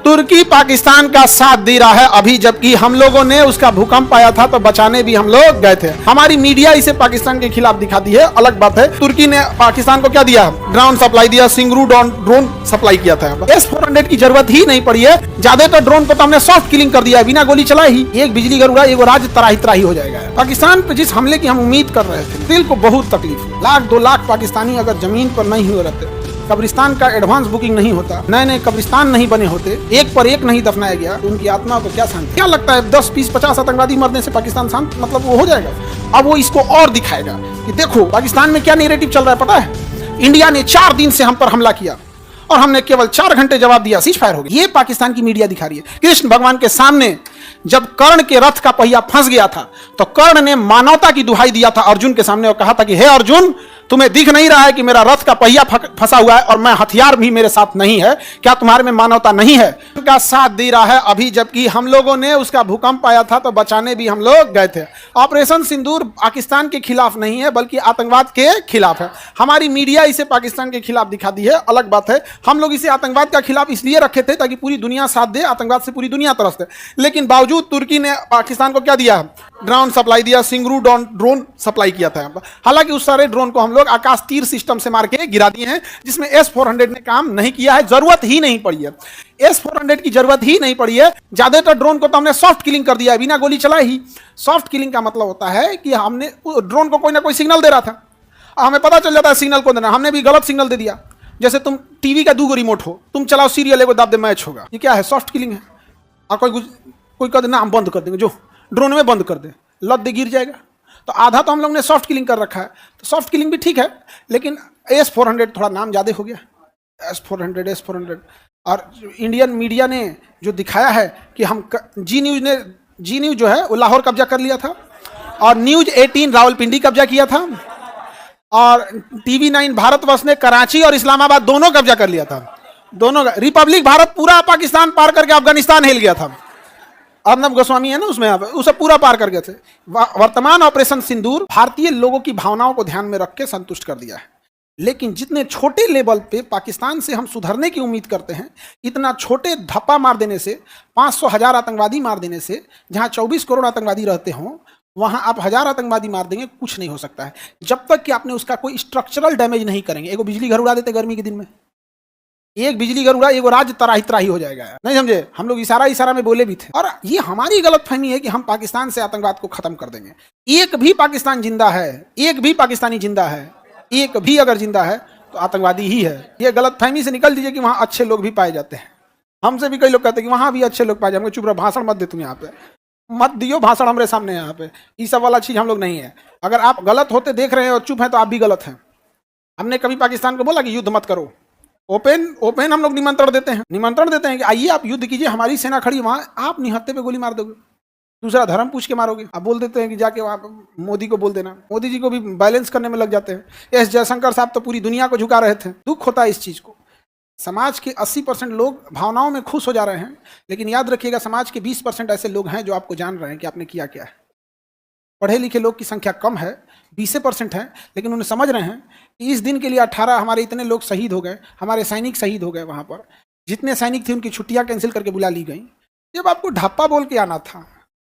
तुर्की पाकिस्तान का साथ दे रहा है अभी, जबकि हम लोगों ने उसका भूकंप आया था तो बचाने भी हम लोग गए थे। हमारी मीडिया इसे पाकिस्तान के खिलाफ दिखाती है, अलग बात है। तुर्की ने पाकिस्तान को क्या दिया? ड्रोन सप्लाई दिया, सिंगरू ड्रोन सप्लाई किया था। S-400 की जरूरत ही नहीं पड़ी है। ज्यादातर ड्रोन को तो हमने सॉफ्ट किलिंग कर दिया है, बिना गोली चलाए ही। एक बिजली घर उड़ा, एक राज्य तराही तराही हो जाएगा। पाकिस्तान पे जिस हमले की हम उम्मीद कर रहे थे, दिल को बहुत तकलीफ। 1-2 लाख पाकिस्तानी अगर जमीन पर नहीं हुए रहते, कब्रिस्तान का एडवांस बुकिंग नहीं होता, नए नए कब्रिस्तान नहीं बने होते, एक पर एक नहीं दफनाया गया, तो उनकी आत्मा को क्या शांति? क्या लगता है 10, 20, 50 आतंकवादी मरने से पाकिस्तान शांत मतलब वो हो जाएगा? अब वो इसको और दिखाएगा कि देखो पाकिस्तान में क्या नैरेटिव चल रहा है। पता है, इंडिया ने 4 दिन से हम पर हमला किया और हमने केवल 4 घंटे जवाब दिया, सीज फायर हो गया। ये पाकिस्तान की मीडिया दिखा रही है। कृष्ण भगवान के सामने जब कर्ण के रथ का पहिया फंस गया था तो कर्ण ने मानवता की दुहाई दिया था अर्जुन के सामने और कहा था कि हे अर्जुन, तुम्हें दिख नहीं रहा है कि मेरा रथ का पहिया फंसा हुआ है और मैं हथियार भी मेरे साथ नहीं है? क्या तुम्हारे में मानवता नहीं है? का साथ दे रहा है अभी, जबकि हम लोगों ने उसका भूकंप आया था तो बचाने भी हम लोग गए थे। ऑपरेशन सिंदूर पाकिस्तान के खिलाफ नहीं है, बल्कि आतंकवाद के खिलाफ है। हमारी मीडिया इसे पाकिस्तान के खिलाफ दिखाती है, अलग बात है। हम लोग इसे आतंकवाद का खिलाफ इसलिए रखे थे ताकि पूरी दुनिया साथ दे, आतंकवाद से पूरी दुनिया तरसते। लेकिन बावजूद तुर्की ने पाकिस्तान को क्या दिया? ड्रोन सप्लाई दिया, सिंगरू ड्रोन सप्लाई किया था। हालांकि उस सारे ड्रोन को हम लोग आकाश तीर सिस्टम से मार के गिरा दिए हैं, जिसमें S-400 ने काम नहीं किया है। जरूरत ही नहीं पड़ी है, S-400 की जरूरत ही नहीं पड़ी है। ज्यादातर ड्रोन को तो हमने सॉफ्ट किलिंग कर दिया है, बिना गोली चलाए ही। सॉफ्ट किलिंग का मतलब होता है कि हमने ड्रोन को कोई ना कोई सिग्नल दे रहा था, हमें पता चल जाता है सिग्नल को देना, हमने भी गलत सिग्नल दे दिया। जैसे तुम टीवी का 2 रिमोट हो, तुम चलाओ सीरियल, एगो दाब दे मैच होगा। ये क्या है? सॉफ्ट किलिंग है। और कोई कह दे ना हम बंद कर देंगे, जो ड्रोन में बंद कर दे, लद दे, गिर जाएगा। तो आधा तो हम लोग ने सॉफ्ट किलिंग कर रखा है। तो सॉफ्ट किलिंग भी ठीक है, लेकिन S-400 थोड़ा नाम ज़्यादा हो गया। S-400 और इंडियन मीडिया ने जो दिखाया है कि हम जी न्यूज़ जो है वो लाहौर कब्जा कर लिया था, और न्यूज़ 18 रावलपिंडी कब्जा किया था, और TV9 भारतवर्ष ने कराची और इस्लामाबाद दोनों कब्जा कर लिया था। दोनों रिपब्लिक भारत पूरा पाकिस्तान पार करके अफगानिस्तान हिल गया था। अर्नब गोस्वामी है ना उसमें, उसे पूरा पार कर गए थे। वर्तमान ऑपरेशन सिंदूर भारतीय लोगों की भावनाओं को ध्यान में रख के संतुष्ट कर दिया है। लेकिन जितने छोटे लेवल पे पाकिस्तान से हम सुधरने की उम्मीद करते हैं, इतना छोटे धप्पा मार देने से, 500,000 आतंकवादी मार देने से, जहां 24 करोड़ आतंकवादी रहते हों, वहां आप 1000 आतंकवादी मार देंगे, कुछ नहीं हो सकता है जब तक कि आपने उसका कोई स्ट्रक्चरल डैमेज नहीं करेंगे। एगो बिजली घर उड़ा देते गर्मी के दिन में, एक बिजली घर उड़ा, एगो राज्य तराही तराही हो जाएगा। नहीं समझे? हम लोग इशारा में बोले भी थे। और ये हमारी गलतफहमी है कि हम पाकिस्तान से आतंकवाद को खत्म कर देंगे। एक भी पाकिस्तान जिंदा है, एक भी पाकिस्तानी जिंदा है, एक भी अगर जिंदा है तो आतंकवादी ही है। ये गलतफहमी से निकल दीजिए कि वहाँ अच्छे लोग भी पाए जाते हैं। हमसे भी कई लोग कहते हैं कि वहाँ भी अच्छे लोग पाए जाएंगे। चुप रहो, भाषण मत दे, तुम यहाँ पे मत दियो भाषण हमारे सामने। यहाँ पे ये सब वाला चीज हम लोग नहीं है। अगर आप गलत होते देख रहे हैं और चुप हैं तो आप भी गलत हैं। हमने कभी पाकिस्तान को बोला कि युद्ध मत करो? ओपन हम लोग निमंत्रण देते हैं कि आइए आप युद्ध कीजिए, हमारी सेना खड़ी वहां, आप निहत्थे पे गोली मार दोगे, दूसरा धर्म पूछ के मारोगे। आप बोल देते हैं कि जाके आप मोदी को बोल देना। मोदी जी को भी बैलेंस करने में लग जाते हैं। S जयशंकर साहब तो पूरी दुनिया को झुका रहे थे। दुख होता है इस चीज को। समाज के 80% लोग भावनाओं में खुश हो जा रहे हैं, लेकिन याद रखिएगा समाज के 20% ऐसे लोग हैं जो आपको जान रहे हैं कि आपने किया क्या है। पढ़े लिखे लोग की संख्या कम है, 20% है, लेकिन उन्हें समझ रहे हैं कि इस दिन के लिए 18 हमारे इतने लोग शहीद हो गए, हमारे सैनिक शहीद हो गए। वहाँ पर जितने सैनिक थे उनकी छुट्टियाँ कैंसिल करके बुला ली गई। जब आपको ढप्पा बोल के आना था,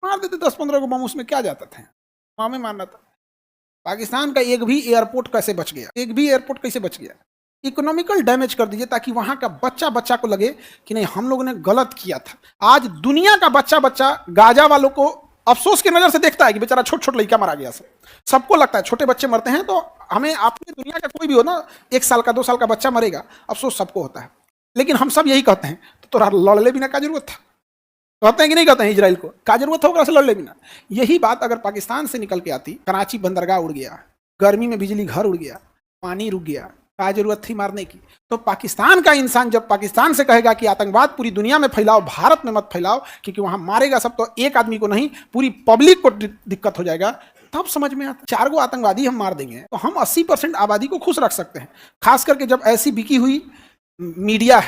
मार देते 10-15 को बम, उसमें क्या जाता था? वहाँ में मारना था। पाकिस्तान का एक भी एयरपोर्ट कैसे बच गया? एक भी एयरपोर्ट कैसे बच गया? इकोनॉमिकल डैमेज कर दीजिए ताकि वहाँ का बच्चा को लगे कि नहीं, हम लोगों ने गलत किया था। आज दुनिया का बच्चा गाजा वालों को अफसोस की नजर से देखता है कि बेचारा छोटा लड़का मारा गया। सबको लगता है छोटे बच्चे मरते हैं तो हमें, अपनी दुनिया का कोई भी हो ना, 1 साल का 2 साल का बच्चा मरेगा, अफसोस सबको होता है। लेकिन हम सब यही कहते हैं तो तोरा लड़ले बिना क्या जरूरत था? कहते हैं कि नहीं कहते हैं? इजराइल को क्या जरूरत होगा से लड़ले बिना? यही बात अगर पाकिस्तान से निकल के आती, कराची बंदरगाह उड़ गया, गर्मी में बिजली घर उड़ गया, पानी रुक गया, क्या जरूरत थी मारने की? तो पाकिस्तान का इंसान जब पाकिस्तान से कहेगा कि आतंकवाद पूरी दुनिया में फैलाओ, भारत में मत फैलाओ, क्योंकि वहां मारेगा सब, तो एक आदमी को नहीं पूरी पब्लिक को दिक्कत हो जाएगा, तब समझ में आता। 4 गो आतंकवादी हम मार देंगे तो हम 80% आबादी को खुश रख सकते हैं। खास करके जब ऐसी बिकी हुई मीडिया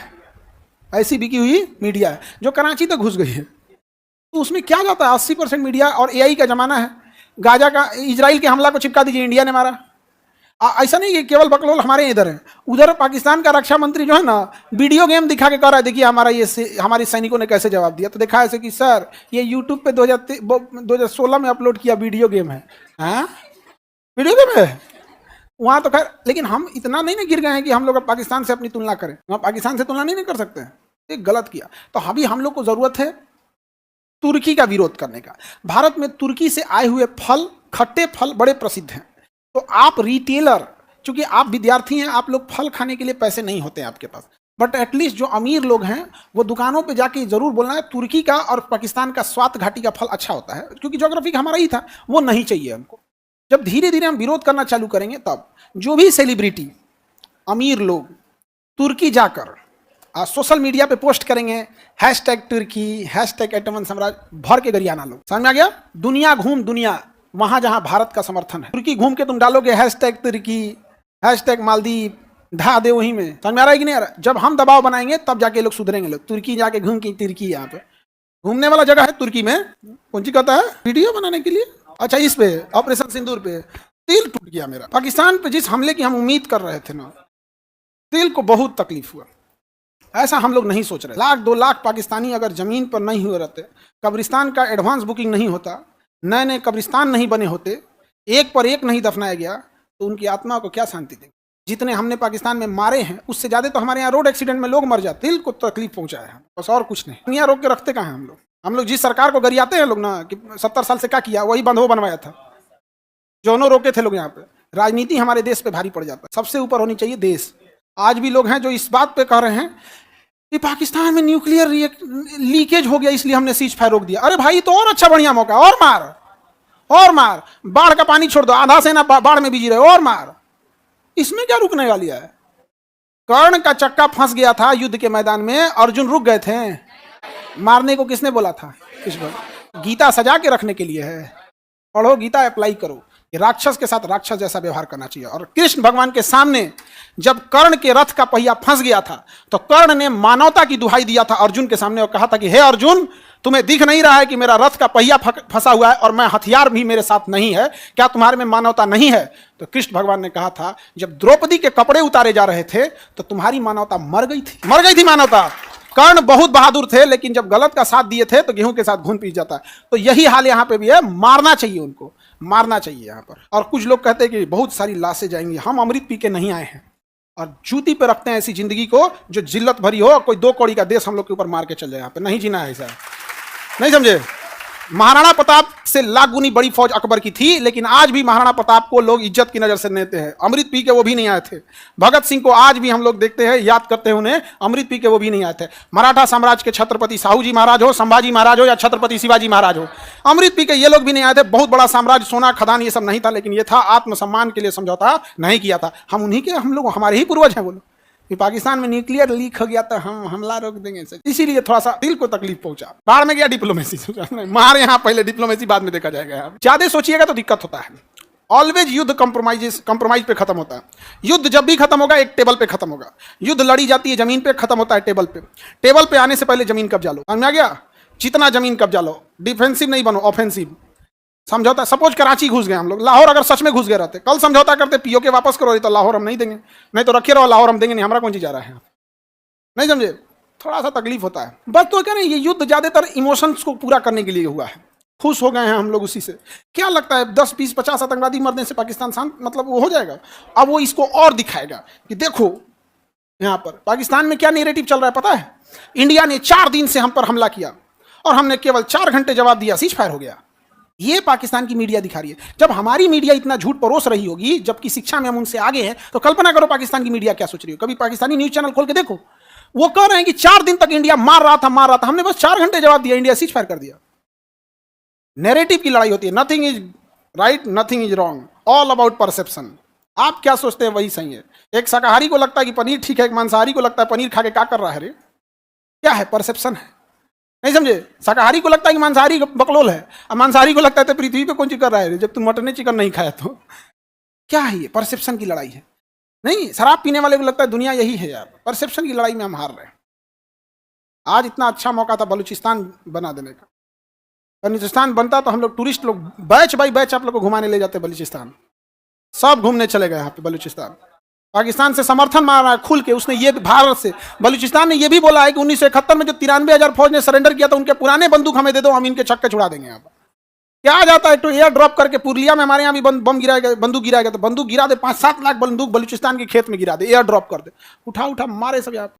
है जो कराची तक घुस गई है, तो उसमें क्या जाता है? 80% मीडिया और AI का जमाना है। गाजा का इजराइल के हमला को चिपका दीजिए, इंडिया ने मारा। ऐसा नहीं कि केवल बकलोल हमारे इधर है, उधर पाकिस्तान का रक्षा मंत्री जो है ना वीडियो गेम दिखा के कह रहा है, देखिए हमारा हमारे सैनिकों ने कैसे जवाब दिया। तो देखा ऐसे कि सर ये यूट्यूब पे 2016 में अपलोड किया वीडियो गेम है। हाँ वीडियो गेम है वहाँ तो खैर, लेकिन हम इतना नहीं ना गिर गए हैं कि हम लोग पाकिस्तान से अपनी तुलना करें। वहाँ पाकिस्तान से तुलना नहीं कर सकते हैं, एक गलत किया। तो अभी हम लोग को जरूरत है तुर्की का विरोध करने का। भारत में तुर्की से आए हुए फल, खट्टे फल बड़े प्रसिद्ध हैं। तो आप रिटेलर, चूंकि आप विद्यार्थी हैं, आप लोग फल खाने के लिए पैसे नहीं होते हैं आपके पास, बट एटलीस्ट जो अमीर लोग हैं वो दुकानों पे जाके जरूर बोलना है तुर्की का और पाकिस्तान का स्वात घाटी का फल अच्छा होता है, क्योंकि ज्योग्राफी का हमारा ही था, वो नहीं चाहिए हमको। जब धीरे धीरे हम विरोध करना चालू करेंगे तब जो भी सेलिब्रिटी अमीर लोग तुर्की जाकर सोशल मीडिया पे पोस्ट करेंगे हैशटैग तुर्की, हैशटैग एटमन साम्राज्य, भर के गरियाना लोग, समझ में आ गया। दुनिया घूम दुनिया, वहां जहां भारत का समर्थन है, तुर्की घूम के तुम डालोगे हैशटैग तुर्की, हैशटैग मालदीव, ढा दे वहीं में, समझ में आ रहा है कि नहीं आ रहा। जब हम दबाव बनाएंगे तब जाके लोग सुधरेंगे। लोग तुर्की जाके घूम के, तुर्की यहाँ पे घूमने वाला जगह है तुर्की में, कौन सी कहता है वीडियो बनाने के लिए। अच्छा इस पे ऑपरेशन सिंदूर पे दिल टूट गया मेरा। पाकिस्तान पे जिस हमले की हम उम्मीद कर रहे थे ना, दिल को बहुत तकलीफ हुआ। ऐसा हम लोग नहीं सोच रहे। 1-2 लाख पाकिस्तानी अगर जमीन पर नहीं हुए रहते, कब्रिस्तान का एडवांस बुकिंग नहीं होता, नए नए कब्रिस्तान नहीं बने होते, एक पर एक नहीं दफनाया गया, तो उनकी आत्मा को क्या शांति देंगे। जितने हमने पाकिस्तान में मारे हैं उससे ज्यादा तो हमारे यहाँ रोड एक्सीडेंट में लोग मर जाते। दिल को तकलीफ पहुंचाया है, बस और कुछ नहीं। दुनिया रोक के रखते कहाँ हैं हम लोग। हम लोग जिस सरकार को गरियाते हैं लोग ना कि 70 साल से क्या किया, वही बंद हो बनवाया था, जोनो रोके थे लोग। यहाँ पे राजनीति हमारे देश पे भारी पड़ जाता है। सबसे ऊपर होनी चाहिए देश। आज भी लोग हैं जो इस बात पे कह रहे हैं कि पाकिस्तान में न्यूक्लियर लीकेज हो गया इसलिए हमने सीज फायर रोक दिया। अरे भाई तो और अच्छा बढ़िया मौका, और मार और मार, बाढ़ का पानी छोड़ दो, आधा सेना बाढ़ में बिजी रहे, और मार, इसमें क्या रुकने वाली है। कर्ण का चक्का फंस गया था युद्ध के मैदान में, अर्जुन रुक गए थे। मारने को किसने बोला था? कृष्ण। गीता सजा के रखने के लिए है, पढ़ो गीता, अप्लाई करो। राक्षस के साथ राक्षस जैसा व्यवहार करना चाहिए। और कृष्ण भगवान के सामने जब कर्ण के रथ का पहिया फंस गया था तो कर्ण ने मानवता की दुहाई दिया था अर्जुन के सामने और कहा था कि हे अर्जुन, तुम्हें दिख नहीं रहा है कि मेरा रथ का पहिया फंसा हुआ है और मैं हथियार भी मेरे साथ नहीं है, क्या तुम्हारे में मानवता नहीं है? तो कृष्ण भगवान ने कहा था जब द्रौपदी के कपड़े उतारे जा रहे थे तो तुम्हारी मानवता मर गई थी मानवता। कर्ण बहुत बहादुर थे, लेकिन जब गलत का साथ दिए थे तो गेहूं के साथ घुन पीस जाता है। तो यही हाल यहाँ पे भी है, मारना चाहिए उनको, मारना चाहिए यहाँ पर। और कुछ लोग कहते हैं कि बहुत सारी लाशें जाएंगी। हम अमृत पी के नहीं आए हैं और जूती पे रखते हैं ऐसी जिंदगी को जो जिल्लत भरी हो, कोई 2 कौड़ी का देश हम लोग के ऊपर मार के चल जाए। यहाँ पे नहीं जीना है ऐसा, नहीं समझे। महाराणा प्रताप से लाख गुनी बड़ी फौज अकबर की थी, लेकिन आज भी महाराणा प्रताप को लोग इज्जत की नजर से लेते हैं। अमृत पी के वो भी नहीं आए थे। भगत सिंह को आज भी हम लोग देखते हैं, याद करते हैं उन्हें, अमृत पी के वो भी नहीं आए थे। मराठा साम्राज्य के छत्रपति साहू जी महाराज हो, संभाजी महाराज हो या छत्रपति शिवाजी महाराज हो, अमृत पी के ये लोग भी नहीं आए थे। बहुत बड़ा साम्राज्य, सोना खदान ये सब नहीं था, लेकिन ये था आत्मसम्मान के लिए समझौता नहीं किया था। हम उन्हीं के, हम लोग, हमारे ही पूर्वज हैं। बोलो कि पाकिस्तान में न्यूक्लियर लीक हो गया तो हम हमला रोक देंगे, इसीलिए थोड़ा सा दिल को तकलीफ पहुंचा। बाहर में गया डिप्लोमेसी, मार यहाँ पहले डिप्लोमेसी बाद में देखा जाएगा। ज्यादा सोचिएगा तो दिक्कत होता है। ऑलवेज युद्ध कंप्रोमाइज पे खत्म होता है। युद्ध जब भी खत्म होगा एक टेबल पे खत्म होगा। युद्ध लड़ी जाती है जमीन पे, खत्म होता है टेबल पे। टेबल पे आने से पहले जमीन कब्जा लो, समझ में आ गया। जितना जमीन कब्जा लो, डिफेंसिव नहीं बनो, ऑफेंसिव। समझौता, सपोज कराची घुस गए हम लोग, लाहौर अगर सच में घुस गए रहते, कल समझौता करते पीओ के वापस करो, तो लाहौर हम नहीं देंगे, नहीं तो रखे रहो, लाहौर हम देंगे नहीं, हमारा कौन चीज जा रहा है, नहीं समझे। थोड़ा सा तकलीफ होता है बस। तो क्या नहीं, ये युद्ध ज्यादातर इमोशंस को पूरा करने के लिए हुआ है। खुश हो गए हैं हम लोग उसी से। क्या लगता है 10, 20, 50 आतंकवादी मरने से पाकिस्तान शांत, मतलब वो हो जाएगा? अब वो इसको और दिखाएगा कि देखो यहाँ पर पाकिस्तान में क्या नैरेटिव चल रहा है पता है। इंडिया ने 4 दिन से हम पर हमला किया और हमने केवल 4 घंटे जवाब दिया, सीज फायर हो गया। ये पाकिस्तान की मीडिया दिखा रही है। जब हमारी मीडिया इतना झूठ परोस रही होगी, जबकि शिक्षा में हम उनसे आगे हैं, तो कल्पना करो पाकिस्तान की मीडिया क्या सोच रही हो। कभी पाकिस्तानी न्यूज चैनल खोल के देखो, वो कह रहे हैं कि 4 दिन तक इंडिया मार रहा था, हमने बस 4 घंटे जवाब दिया, इंडिया सीज फायर कर दिया। नैरेटिव की लड़ाई होती है। Nothing is right, nothing is wrong, all about perception. आप क्या सोचते हैं वही सही है। एक शाकाहारी को लगता है कि पनीर ठीक है, एक मांसाहारी को लगता है पनीर खा के क्या कर रहा है रे। क्या है? परसेप्शन है, नहीं समझे। शाकाहारी को लगता है कि मांसाहारी बकलोल है, और मांसाहारी को लगता है तो पृथ्वी पे कौन चीज कर रहा है जब तुम मटन चिकन नहीं खाया तो। क्या है ये? परसेप्शन की लड़ाई है। नहीं, शराब पीने वाले को लगता है दुनिया यही है यार। परसेप्शन की लड़ाई में हम हार रहे हैं। आज इतना अच्छा मौका था बलूचिस्तान बना देने का। बलूचिस्तान बनता तो हम लोग टूरिस्ट लोग बैच बाई बैच आप लोग को घुमाने ले जाते बलूचिस्तान। सब घूमने चले गए यहाँ पे बलूचिस्तान। पाकिस्तान से समर्थन मार रहा है खुल के। उसने ये भारत से, बलूचिस्तान ने ये भी बोला है कि 1971 में जो 93,000 फौज ने सरेंडर किया था, उनके पुराने बंदूक हमें दे दो, हम इनके छक्के छुड़ा देंगे। यहाँ पर क्या आ जाता है, तो एयर ड्रॉप करके पुरलिया में हमारे यहाँ भी बम गिराया गया, बंदूक गिराया गया, तो बंदूक गिरा दे, 5-7 लाख बंदूक बलूचिस्तान के खेत में गिरा दे, एयर ड्रॉप कर दे, उठा उठा मारे सब यहाँ।